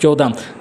14؟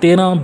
13